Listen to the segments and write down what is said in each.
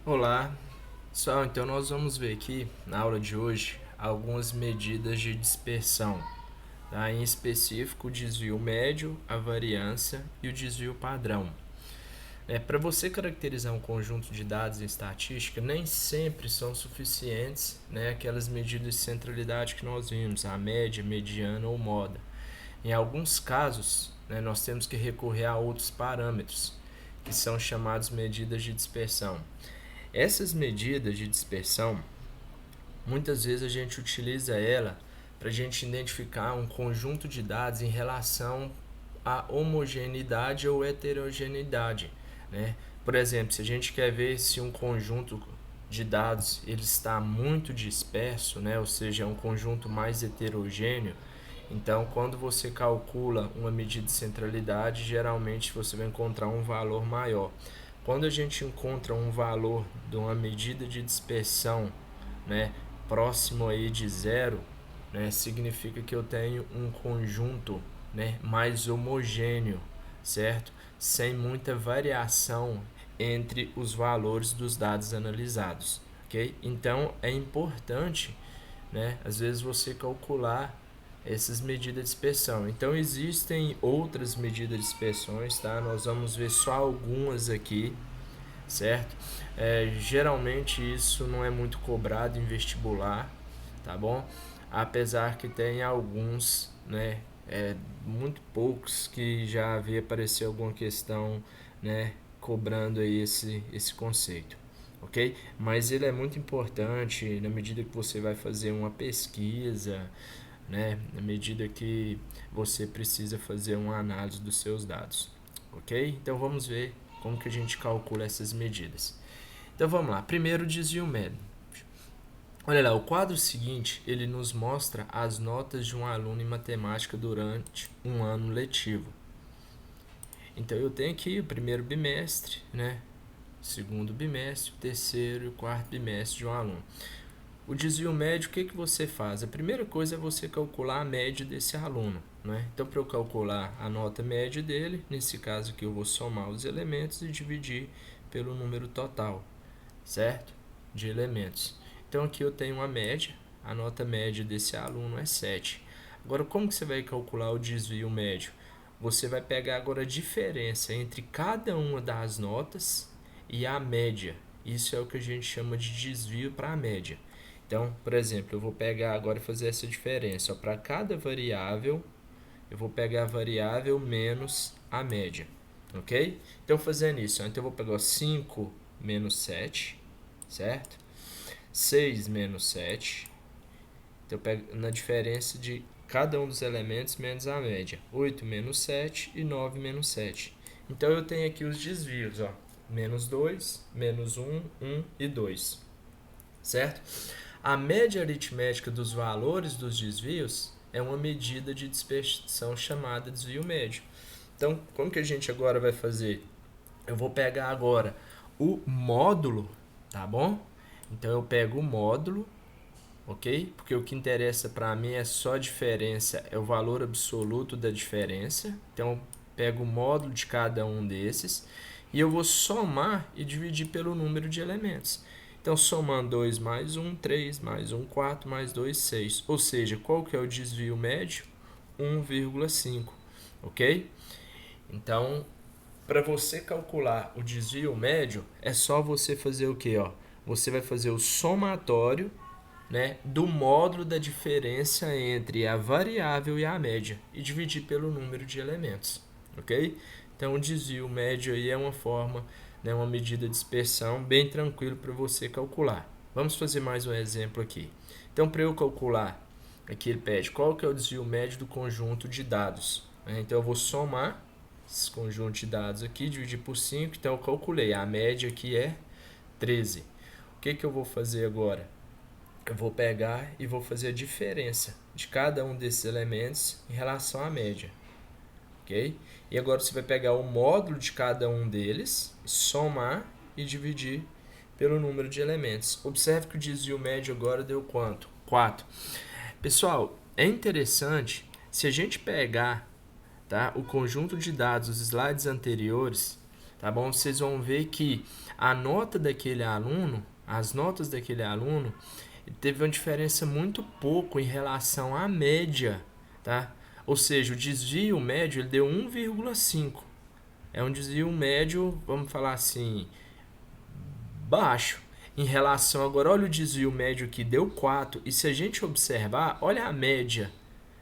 Olá, pessoal. Então nós vamos ver aqui na aula de hoje algumas medidas de dispersão, tá? Em específico o desvio médio, a variância e o desvio padrão. Para você caracterizar um conjunto de dados em estatística, nem sempre são suficientes, aquelas medidas de centralidade que nós vimos, a média, mediana ou moda. Em alguns casos, nós temos que recorrer a outros parâmetros, que são chamados medidas de dispersão. Essas medidas de dispersão, muitas vezes a gente utiliza ela para a gente identificar um conjunto de dados em relação à homogeneidade ou heterogeneidade, né? Por exemplo, se a gente quer ver se um conjunto de dados ele está muito disperso, ou seja, é um conjunto mais heterogêneo, então quando você calcula uma medida de centralidade, geralmente você vai encontrar um valor maior. Quando a gente encontra um valor de uma medida de dispersão, próximo aí de zero, significa que eu tenho um conjunto, mais homogêneo, certo? Sem muita variação entre os valores dos dados analisados, ok? Então é importante, às vezes você calcular essas medidas de dispersão. Então existem outras medidas de dispersões, tá? Nós vamos ver só algumas aqui, certo? Geralmente isso não é muito cobrado em vestibular, tá bom? Apesar que tem alguns, muito poucos que já havia aparecido alguma questão, cobrando aí esse conceito, ok? Mas ele é muito importante na medida que você vai fazer uma pesquisa, na medida que você precisa fazer uma análise dos seus dados, ok? Então vamos ver como que a gente calcula essas medidas. Então vamos lá. Primeiro, o desvio médio. Olha lá, o quadro seguinte ele nos mostra as notas de um aluno em matemática durante um ano letivo. Então eu tenho aqui o primeiro bimestre, segundo bimestre, o terceiro e o quarto bimestre de um aluno. O desvio médio, o que você faz? A primeira coisa é você calcular a média desse aluno, Então, para eu calcular a nota média dele, nesse caso aqui eu vou somar os elementos e dividir pelo número total, certo? De elementos. Então, aqui eu tenho uma média, a nota média desse aluno é 7. Agora, como que você vai calcular o desvio médio? Você vai pegar agora a diferença entre cada uma das notas e a média. Isso é o que a gente chama de desvio para a média. Então, por exemplo, eu vou pegar agora e fazer essa diferença. Para cada variável, eu vou pegar a variável menos a média, ok? Então, fazendo isso, então eu vou pegar 5 menos 7, certo? 6 menos 7. Então, eu pego na diferença de cada um dos elementos menos a média. 8 menos 7 e 9 menos 7. Então, eu tenho aqui os desvios, ó. Menos 2, menos 1, 1 e 2, certo? A média aritmética dos valores dos desvios é uma medida de dispersão chamada desvio médio. Então, como que a gente agora vai fazer? Eu vou pegar agora o módulo, tá bom? Então, eu pego o módulo, ok? Porque o que interessa para mim é só a diferença, é o valor absoluto da diferença. Então, eu pego o módulo de cada um desses e eu vou somar e dividir pelo número de elementos. Então, somando 2 mais 1, 3, mais 1, 4, mais 2, 6. Ou seja, qual que é o desvio médio? 1,5, ok? Então, para você calcular o desvio médio, é só você fazer o quê? Você vai fazer o somatório, do módulo da diferença entre a variável e a média e dividir pelo número de elementos, ok? Então, o desvio médio aí é uma forma, uma medida de dispersão bem tranquilo para você calcular. Vamos fazer mais um exemplo aqui. Então, para eu calcular, aqui ele pede qual que é o desvio médio do conjunto de dados. Então, eu vou somar esse conjunto de dados aqui, dividir por 5, então eu calculei. A média aqui é 13. O que eu vou fazer agora? Eu vou pegar e vou fazer a diferença de cada um desses elementos em relação à média, ok? E agora você vai pegar o módulo de cada um deles, somar e dividir pelo número de elementos. Observe que o desvio médio agora deu quanto? 4. Pessoal, é interessante, se a gente pegar, tá, o conjunto de dados dos slides anteriores, tá bom? Vocês vão ver que a nota daquele aluno, as notas daquele aluno, teve uma diferença muito pouco em relação à média, tá? Ou seja, o desvio médio ele deu 1,5. É um desvio médio, vamos falar assim, baixo. Em relação agora, olha o desvio médio que deu 4. E se a gente observar, olha a média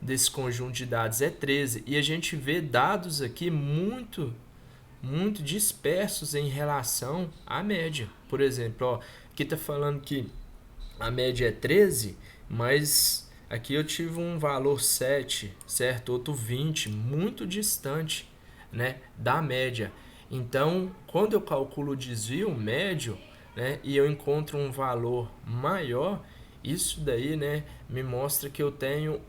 desse conjunto de dados é 13. E a gente vê dados aqui muito dispersos em relação à média. Por exemplo, ó, aqui está falando que a média é 13, mas aqui eu tive um valor 7, certo? Outro 20, muito distante, né, da média. Então, quando eu calculo o desvio médio, né, e eu encontro um valor maior, isso daí, né, me mostra que eu tenho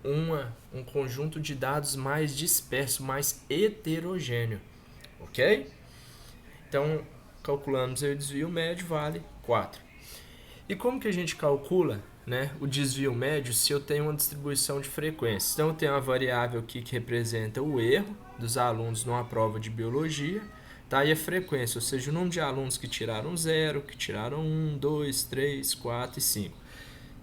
um conjunto de dados mais disperso, mais heterogêneo, ok? Então, calculamos aí o desvio médio vale 4. E como que a gente calcula, né, o desvio médio se eu tenho uma distribuição de frequências? Então, eu tenho uma variável aqui que representa o erro dos alunos numa prova de biologia, tá? E a frequência, ou seja, o número de alunos que tiraram 0, que tiraram 1, 2, 3, 4 e 5.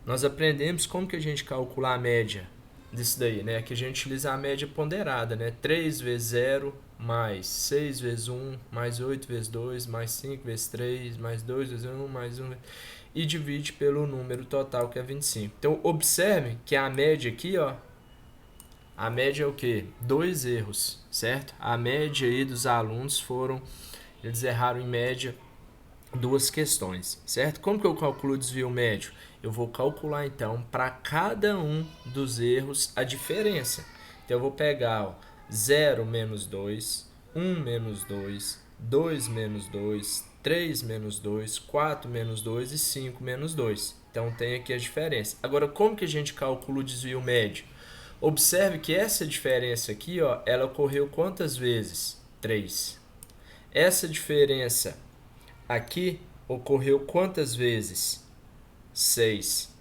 Nós aprendemos como que a gente calcula a média disso daí, né? Que a gente utiliza a média ponderada, né? 3 vezes 0, mais 6 vezes 1, mais 8 vezes 2, mais 5 vezes 3, mais 2 vezes 1, mais 1, e divide pelo número total, que é 25. Então, observe que a média aqui, ó, a média é o quê? 2 erros, certo? A média aí dos alunos eles erraram em média 2 questões, certo? Como que eu calculo o desvio médio? Eu vou calcular, então, para cada um dos erros a diferença. Então, eu vou pegar, ó, 0 menos 2, 1 menos 2, 2 menos 2, 3 menos 2, 4 menos 2 e 5 menos 2. Então, tem aqui a diferença. Agora, como que a gente calcula o desvio médio? Observe que essa diferença aqui, ó, ela ocorreu quantas vezes? 3. Essa diferença aqui ocorreu quantas vezes? 6.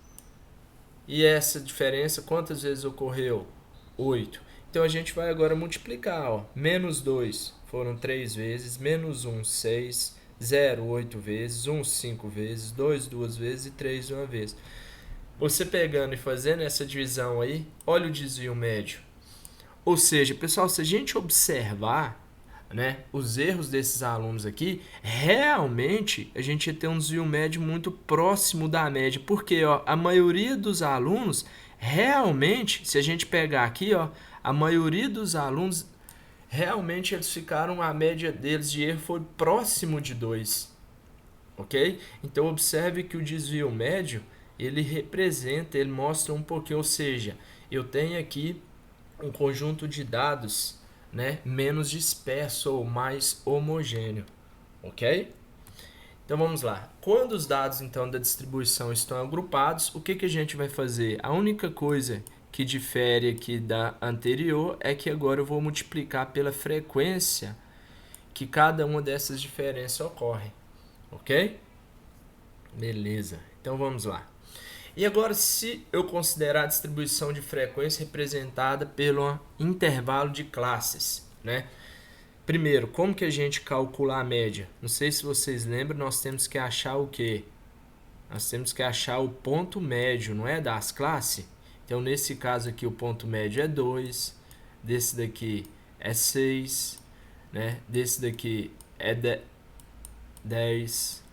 E essa diferença quantas vezes ocorreu? 8. Então a gente vai agora multiplicar, ó. Menos 2 foram 3 vezes, menos 1, 6, 0, 8 vezes, 1, 5 vezes, 2, 2 vezes e 3 uma vez. Você pegando e fazendo essa divisão aí, olha o desvio médio. Ou seja, pessoal, se a gente observar, né, os erros desses alunos aqui, realmente a gente tem um desvio médio muito próximo da média, porque ó, a maioria dos alunos, realmente, se a gente pegar aqui, ó, a maioria dos alunos, realmente eles ficaram, a média deles de erro foi próximo de 2, ok? Então observe que o desvio médio, ele representa, ele mostra um pouquinho, ou seja, eu tenho aqui um conjunto de dados, né, menos disperso ou mais homogêneo, ok? Então vamos lá. Quando os dados então da distribuição estão agrupados, o que a gente vai fazer? A única coisa que difere aqui da anterior é que agora eu vou multiplicar pela frequência que cada uma dessas diferenças ocorre, ok? Beleza. Então vamos lá. E agora, se eu considerar a distribuição de frequência representada pelo intervalo de classes, né? Primeiro, como que a gente calcula a média? Não sei se vocês lembram, nós temos que achar o quê? Nós temos que achar o ponto médio, não é? Das classes. Então, nesse caso aqui, o ponto médio é 2, desse daqui é 6, né? Desse daqui é 10,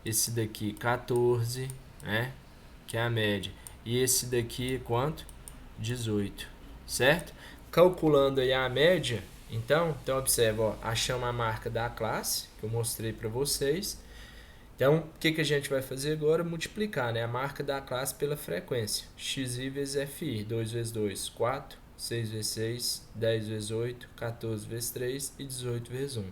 esse daqui 14, né? Que é a média. E esse daqui quanto? 18, certo? Calculando aí a média, então observa, ó, achamos a marca da classe, que eu mostrei para vocês. Então, o que a gente vai fazer agora? Multiplicar, né, a marca da classe pela frequência. Xi vezes Fi, 2 vezes 2, 4, 6 vezes 6, 10 vezes 8, 14 vezes 3 e 18 vezes 1,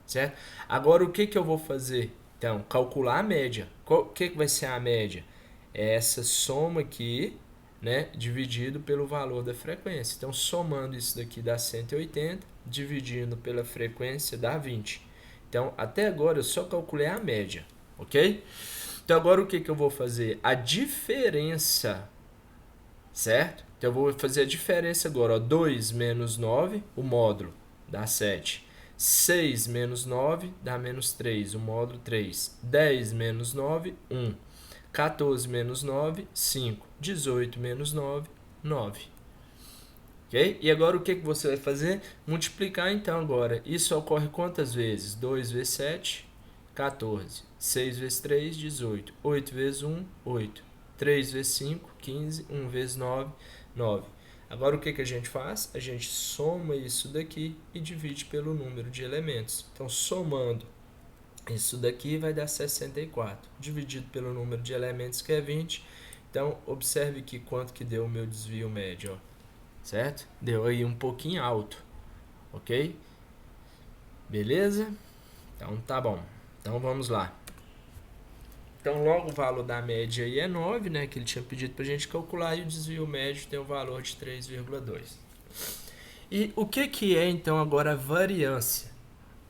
certo? Agora, o que eu vou fazer? Então, calcular a média. O que vai ser a média? É essa soma aqui, né, dividido pelo valor da frequência. Então, somando isso daqui dá 180, dividindo pela frequência dá 20. Então, até agora eu só calculei a média, ok? Então, agora o que eu vou fazer? A diferença, certo? Então, eu vou fazer a diferença agora, ó, 2 menos 9, o módulo dá 7. 6 menos 9 dá menos 3, o módulo 3. 10 menos 9, 1. 14 menos 9, 5. 18 menos 9, 9. Ok? E agora o que você vai fazer? Multiplicar então agora. Isso ocorre quantas vezes? 2 vezes 7, 14. 6 vezes 3, 18. 8 vezes 1, 8. 3 vezes 5, 15. 1 vezes 9, 9. Agora o que a gente faz? A gente soma isso daqui e divide pelo número de elementos. Então, somando isso daqui vai dar 64, dividido pelo número de elementos que é 20. Então, observe aqui quanto que deu o meu desvio médio, ó. Certo? Deu aí um pouquinho alto, ok? Beleza? Então, tá bom. Então, vamos lá. Então, logo o valor da média aí é 9, né? Que ele tinha pedido para a gente calcular, e o desvio médio tem o valor de 3,2. E o que é, então, agora a variância,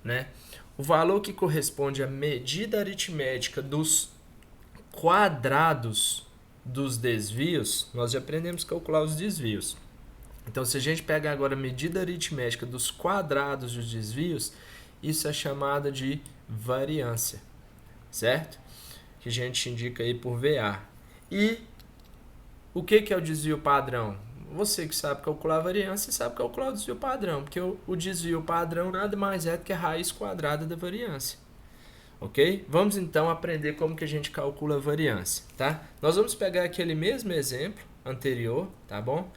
né? O valor que corresponde à medida aritmética dos quadrados dos desvios, nós já aprendemos a calcular os desvios. Então, se a gente pegar agora a medida aritmética dos quadrados dos desvios, isso é chamada de variância, certo? Que a gente indica aí por VA. E o que é o desvio padrão? Você que sabe calcular a variância, sabe calcular o desvio padrão, porque o desvio padrão nada mais é do que a raiz quadrada da variância. Ok? Vamos então aprender como que a gente calcula a variância, tá? Nós vamos pegar aquele mesmo exemplo anterior, tá bom?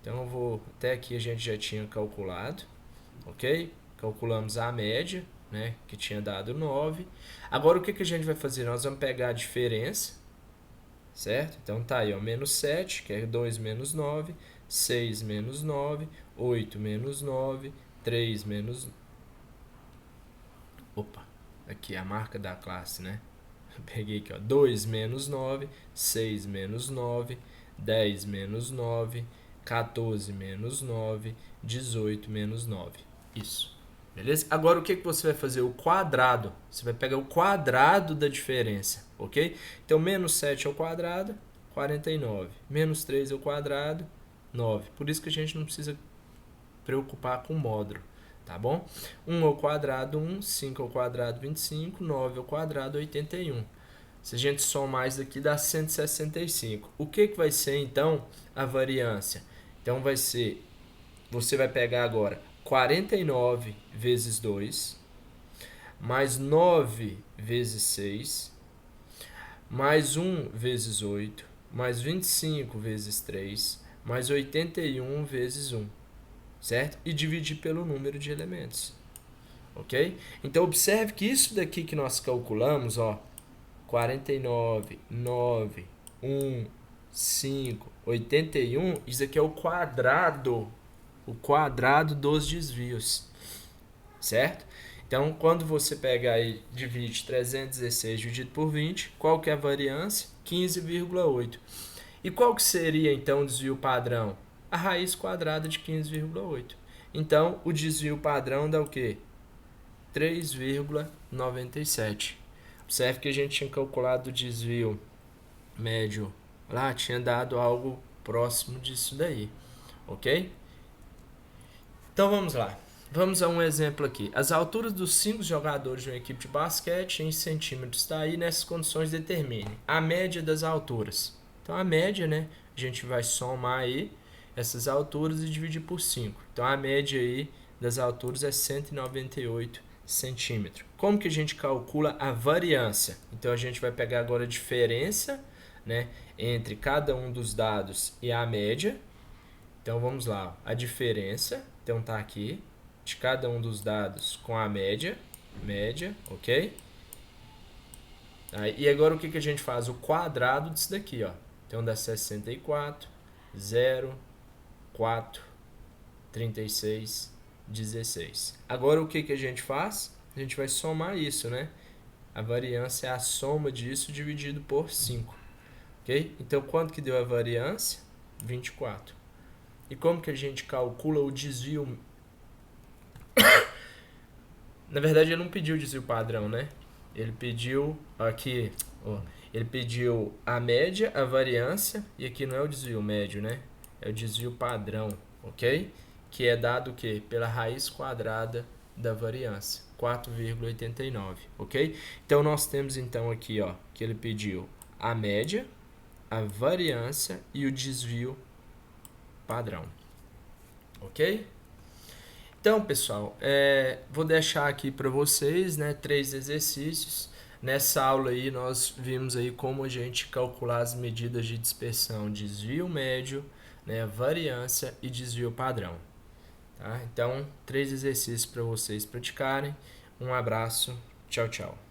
Então, eu vou, até aqui a gente já tinha calculado, ok? Calculamos a média, né, que tinha dado 9. Agora, o que a gente vai fazer? Nós vamos pegar a diferença, certo? Então, tá aí, ó, menos 7, que é 2 menos 9, 6 menos 9, 8 menos 9, 3 menos... Opa, aqui a marca da classe, né? Peguei aqui, ó, 2 menos 9, 6 menos 9, 10 menos 9, 14 menos 9, 18 menos 9. Isso. Beleza? Agora o que você vai fazer? O quadrado. Você vai pegar o quadrado da diferença, ok? Então, menos 7 ao quadrado, 49. Menos 3 ao quadrado, 9. Por isso que a gente não precisa preocupar com o módulo, tá bom? 1 ao quadrado, 1. 5 ao quadrado, 25. 9 ao quadrado, 81. Se a gente somar isso daqui, dá 165. O que vai ser, então, a variância? Então, vai ser... Você vai pegar agora 49 vezes 2, mais 9 vezes 6, mais 1 vezes 8, mais 25 vezes 3, mais 81 vezes 1, certo? E dividir pelo número de elementos, ok? Então, observe que isso daqui que nós calculamos, ó, 49, 9, 1, 5, 81, isso aqui é o quadrado dos desvios, certo? Então, quando você pega aí, divide 316 dividido por 20, qual que é a variância? 15,8. E qual que seria, então, o desvio padrão? A raiz quadrada de 15,8. Então, o desvio padrão dá o quê? 3,97. Observe que a gente tinha calculado o desvio médio lá, tinha dado algo próximo disso daí, ok? Então vamos lá. Vamos a um exemplo aqui. As alturas dos 5 jogadores de uma equipe de basquete em centímetros está aí, nessas condições determine a média das alturas. Então a média, né, a gente vai somar aí essas alturas e dividir por 5. Então a média aí das alturas é 198 centímetros. Como que a gente calcula a variância? Então a gente vai pegar agora a diferença, né, entre cada um dos dados e a média. Então vamos lá, a diferença, então tá aqui, de cada um dos dados com a média, ok? E agora o que a gente faz? O quadrado disso daqui, ó. Então dá 64, 0, 4, 36, 16. Agora o que a gente faz? A gente vai somar isso, né? A variância é a soma disso dividido por 5, ok? Então quanto que deu a variância? 24. E como que a gente calcula o desvio? Na verdade, ele não pediu o desvio padrão, né? Ele pediu aqui, ó, ele pediu a média, a variância, e aqui não é o desvio médio, né? É o desvio padrão, ok? Que é dado o quê? Pela raiz quadrada da variância, 4,89, ok? Então, nós temos então aqui, ó, que ele pediu a média, a variância e o desvio padrão, ok? Então, pessoal, vou deixar aqui para vocês, né, 3 exercícios. Nessa aula aí, nós vimos aí como a gente calcular as medidas de dispersão, desvio médio, né, variância e desvio padrão. Tá? Então, 3 exercícios para vocês praticarem. Um abraço, tchau, tchau.